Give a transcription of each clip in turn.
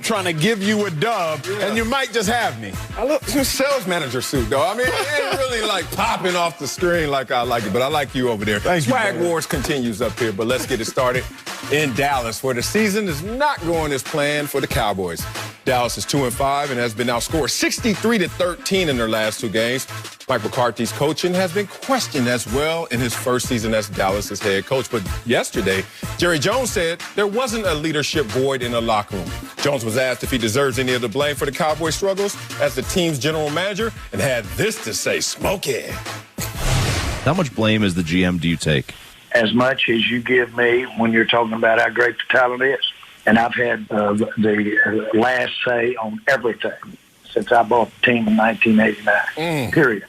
trying to give you a dub, and you might just have me. I look sales manager suit, though. I mean, it ain't really like popping off the screen like I like it, but I like you over there. Thank you, Swag Wars continues up here, but let's get it started in Dallas, where the season is not going as planned for the Cowboys. Dallas is 2-5 and has been outscored 63-13 in their last 2 games. Mike McCarthy's coaching has been questioned as well in his first season as Dallas's head coach. But yesterday, Jerry Jones said there wasn't a leadership void in the locker room. Jones was asked if he deserves any of the blame for the Cowboys' struggles as the team's general manager and had this to say, "Smokey." How much blame as the GM do you take? As much as you give me when you're talking about how great the talent is. And I've had the last say on everything since I bought the team in 1989, period.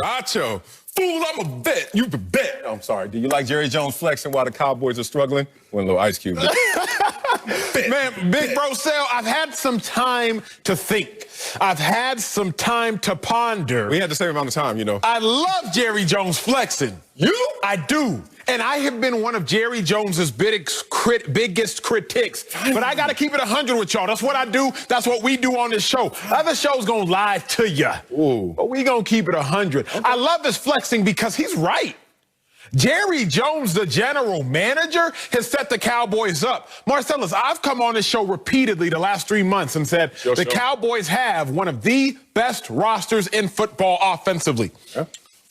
Acho. Fool, I'm a vet. You a bet. I'm sorry. Do you like Jerry Jones flexing while the Cowboys are struggling? One little Ice Cube. Man, Big Bro Sal, I've had some time to think. I've had some time to ponder. We had the same amount of time, you know. I love Jerry Jones flexing. You? I do. And I have been one of Jerry Jones's biggest critics. But I got to keep it 100 with y'all. That's what I do. That's what we do on this show. Other shows going to lie to you. But we going to keep it 100. Okay. I love his flexing because he's right. Jerry Jones, the general manager, has set the Cowboys up. Marcellus, I've come on this show repeatedly the last 3 months and said the Cowboys have one of the best rosters in football offensively. Yeah.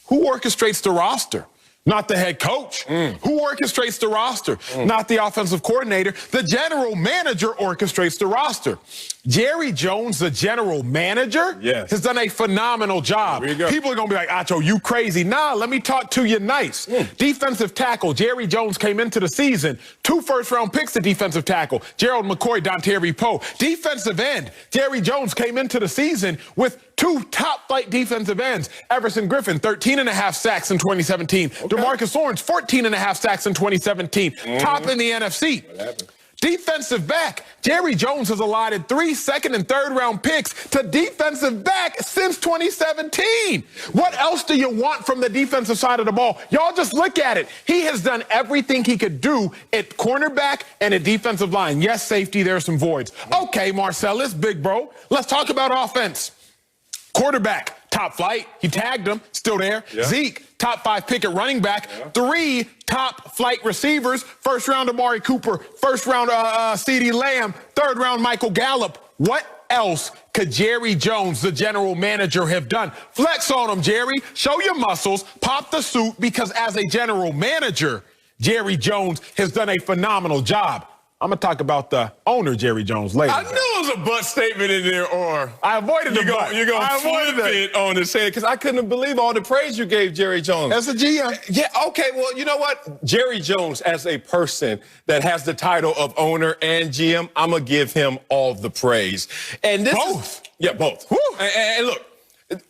Who orchestrates the roster? Not the head coach. Who orchestrates the roster? Not the offensive coordinator. The general manager orchestrates the roster. Jerry Jones, the general manager, has done a phenomenal job. People are going to be like, Acho, you crazy. Nah, let me talk to you nice. Defensive tackle, Jerry Jones came into the season. 2 first-round picks at defensive tackle. Gerald McCoy, Dontari Poe. Defensive end, Jerry Jones came into the season with 2 top-flight defensive ends. Everson Griffin, 13.5 sacks in 2017. DeMarcus Lawrence, 14.5 sacks in 2017. Top in the NFC. Defensive back, Jerry Jones has allotted 3 second and third round picks to defensive back since 2017. What else do you want from the defensive side of the ball? Y'all just look at it. He has done everything he could do at cornerback and at defensive line. Yes, safety, there are some voids. Okay, Marcellus, big bro, let's talk about offense. Quarterback, top flight. He tagged him, still there. Zeke, top 5 pick at running back. 3 top flight receivers. First round Amari Cooper. First round CeeDee Lamb. Third round Michael Gallup. What else could Jerry Jones, the general manager, have done? Flex on him, Jerry. Show your muscles. Pop the suit, because as a general manager, Jerry Jones has done a phenomenal job. I'm going to talk about the owner, Jerry Jones, later. I knew it was a butt statement in there, or I avoided the butt. You're going to flip it on his head, because I couldn't believe all the praise you gave Jerry Jones. As a GM. Yeah, okay, well, you know what? Jerry Jones, as a person that has the title of owner and GM, I'm going to give him all the praise. And this both? Yeah, both. And look,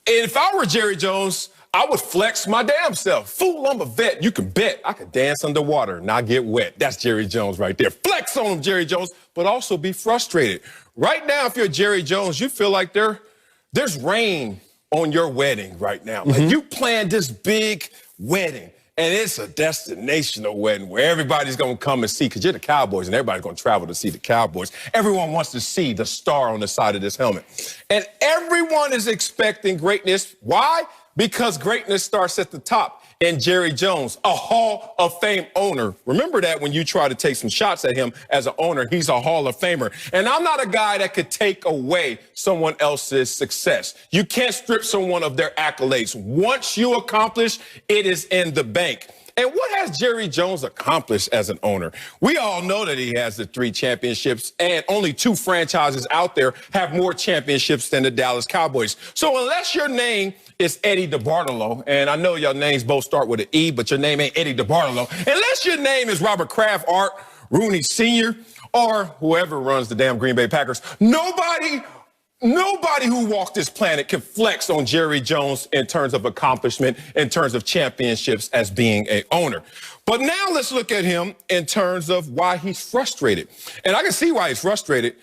if I were Jerry Jones, I would flex my damn self. Fool, I'm a vet. You can bet I could dance underwater and not get wet. That's Jerry Jones right there. Flex on him, Jerry Jones, but also be frustrated. Right now, if you're Jerry Jones, you feel like there's rain on your wedding right now. Like you planned this big wedding, and it's a destinational wedding where everybody's going to come and see, because you're the Cowboys, and everybody's going to travel to see the Cowboys. Everyone wants to see the star on the side of this helmet. And everyone is expecting greatness. Why? Because greatness starts at the top. And Jerry Jones, a Hall of Fame owner. Remember that when you try to take some shots at him as an owner, he's a Hall of Famer. And I'm not a guy that could take away someone else's success. You can't strip someone of their accolades. Once you accomplish, it is in the bank. And what has Jerry Jones accomplished as an owner? We all know that he has the 3 championships, and only 2 franchises out there have more championships than the Dallas Cowboys. So unless your name is Eddie DeBartolo, and I know your names both start with an E, but your name ain't Eddie DeBartolo, unless your name is Robert Kraft, Art Rooney Sr., or whoever runs the damn Green Bay Packers, nobody who walked this planet can flex on Jerry Jones in terms of accomplishment, in terms of championships as being an owner. But now let's look at him in terms of why he's frustrated. And I can see why he's frustrated.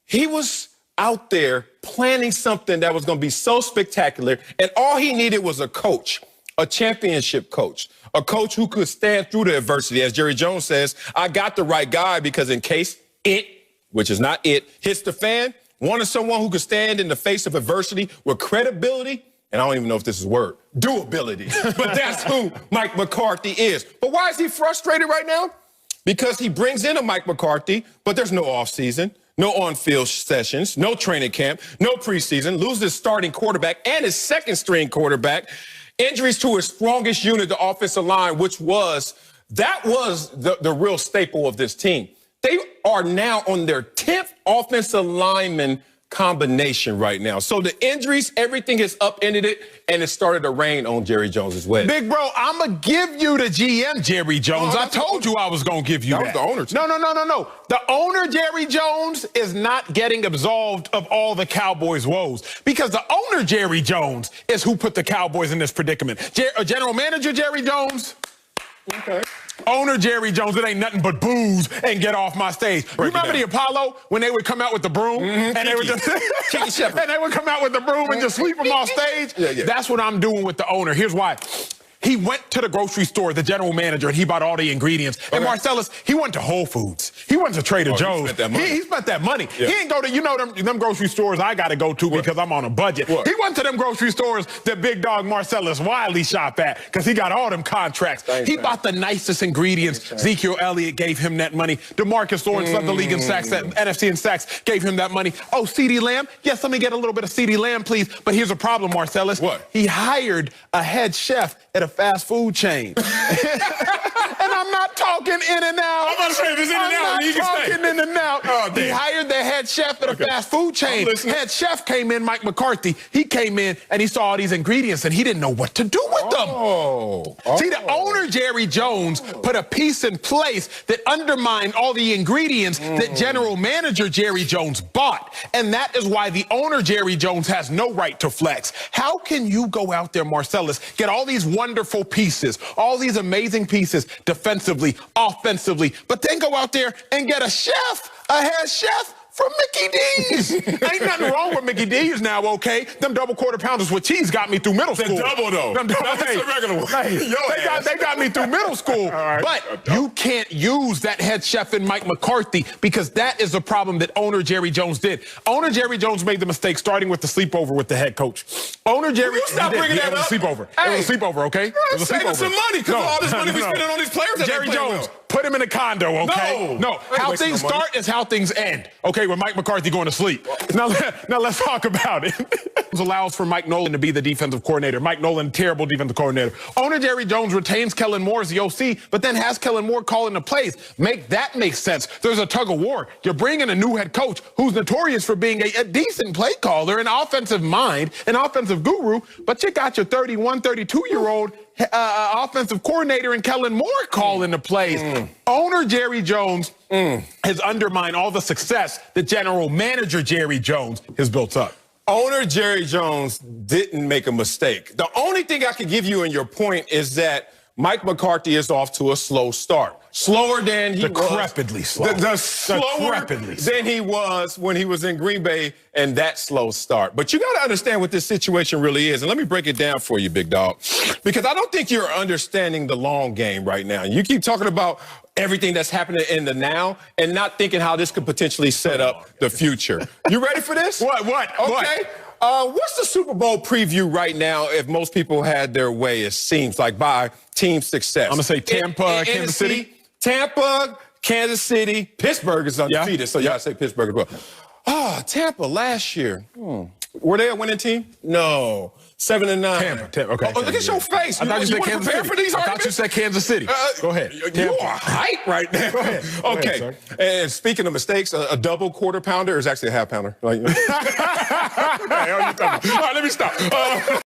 He was out there planning something that was going to be so spectacular, and all he needed was a coach, a championship coach, a coach who could stand through the adversity. As Jerry Jones says, I got the right guy, because in case it, which is not it, hits the fan, wanted someone who could stand in the face of adversity with credibility, and I don't even know if this is a word, doability. But that's who Mike McCarthy is. But why is he frustrated right now? Because he brings in a Mike McCarthy, but there's no offseason, no on-field sessions, no training camp, no preseason, loses his starting quarterback and his second-string quarterback, injuries to his strongest unit, the offensive line, which was the real staple of this team. They are now on their 10th offensive lineman combination right now. So the injuries, everything has upended it, and it started to rain on Jerry Jones as well. Big bro, I'm going to give you the GM, Jerry Jones. I told you I was going to give you that. That was the owner, too. No. The owner, Jerry Jones, is not getting absolved of all the Cowboys' woes because the owner, Jerry Jones, is who put the Cowboys in this predicament. General manager, Jerry Jones. Okay. Owner Jerry Jones, it ain't nothing but booze and get off my stage. Remember the Apollo when they would come out with the broom and they would just and they would come out with the broom and just sweep them off stage? Yeah. That's what I'm doing with the owner. Here's why. He went to the grocery store, the general manager, and he bought all the ingredients. Okay. And Marcellus, he went to Whole Foods. He went to Trader Joe's. He spent that money. Yeah. He ain't go to, them grocery stores I got to go to because I'm on a budget. What? He went to them grocery stores that big dog Marcellus Wiley shop at because he got all them contracts. He bought the nicest ingredients. Ezekiel Elliott gave him that money. DeMarcus Lawrence led the league in sacks, NFC in sacks, gave him that money. Oh, CeeDee Lamb? Yes, let me get a little bit of CeeDee Lamb, please. But here's a problem, Marcellus. What? He hired a head chef at a fast food chain. And I'm not talking in and out. I'm about to say, if it's in and out, you can stay. I'm not talking in and out. Oh, he hired the head chef at a fast food chain. Head chef came in, Mike McCarthy. He came in and he saw all these ingredients and he didn't know what to do with them. See, the owner, Jerry Jones, put a piece in place that undermined all the ingredients that general manager Jerry Jones bought. And that is why the owner, Jerry Jones, has no right to flex. How can you go out there, Marcellus, get all these wonderful pieces, all these amazing pieces defensively, offensively, but then go out there and get a head chef from Mickey D's. Ain't nothing wrong with Mickey D's now, okay? Them double quarter pounders with cheese got me through middle school. The double, though. That's a regular one. They got me through middle school. But you can't use that head chef in Mike McCarthy because that is the problem that owner Jerry Jones did. Owner Jerry Jones made the mistake starting with the sleepover with the head coach. Owner Jerry... Stop bringing that up. It was a sleepover. It was a sleepover, okay? It was a sleepover. Saving some money because all this money we spending on these players. Jerry Jones, put him in a condo, okay? No. How things start is how things end, okay, with Mike McCarthy going to sleep. Now let's talk about it. It allows for Mike Nolan to be the defensive coordinator. Mike Nolan, terrible defensive coordinator. Owner Jerry Jones retains Kellen Moore as the OC, but then has Kellen Moore calling the plays. Make that make sense. There's a tug of war. You're bringing a new head coach who's notorious for being a decent play caller, an offensive mind, an offensive guru, but you got your 31, 32-year-old offensive coordinator and Kellen Moore calling the plays. Owner Jerry Jones has undermined all the success that general manager Jerry Jones has built up. Owner Jerry Jones didn't make a mistake. The only thing I can give you in your point is that Mike McCarthy is off to a slow start. Slower than he was. Decrepitly slow. Slower than he was when he was in Green Bay, and that slow start. But you got to understand what this situation really is. And let me break it down for you, big dog, because I don't think you're understanding the long game right now. You keep talking about everything that's happening in the now and not thinking how this could potentially set up the future. You ready for this? What? Okay. What's the Super Bowl preview right now if most people had their way, it seems like, by team success? I'm going to say Tampa, Kansas City. Tampa, Kansas City, Pittsburgh is undefeated, so y'all say Pittsburgh as well. Tampa last year. Were they a winning team? No. 7-9. Tampa. Okay. Look at your face. I thought you said Kansas City. For these I thought you said Kansas City. Go ahead. You are hype right now. Go ahead. Okay. And speaking of mistakes, a double quarter pounder is actually a half pounder. Like, what the hell are you talking about? All right, let me stop.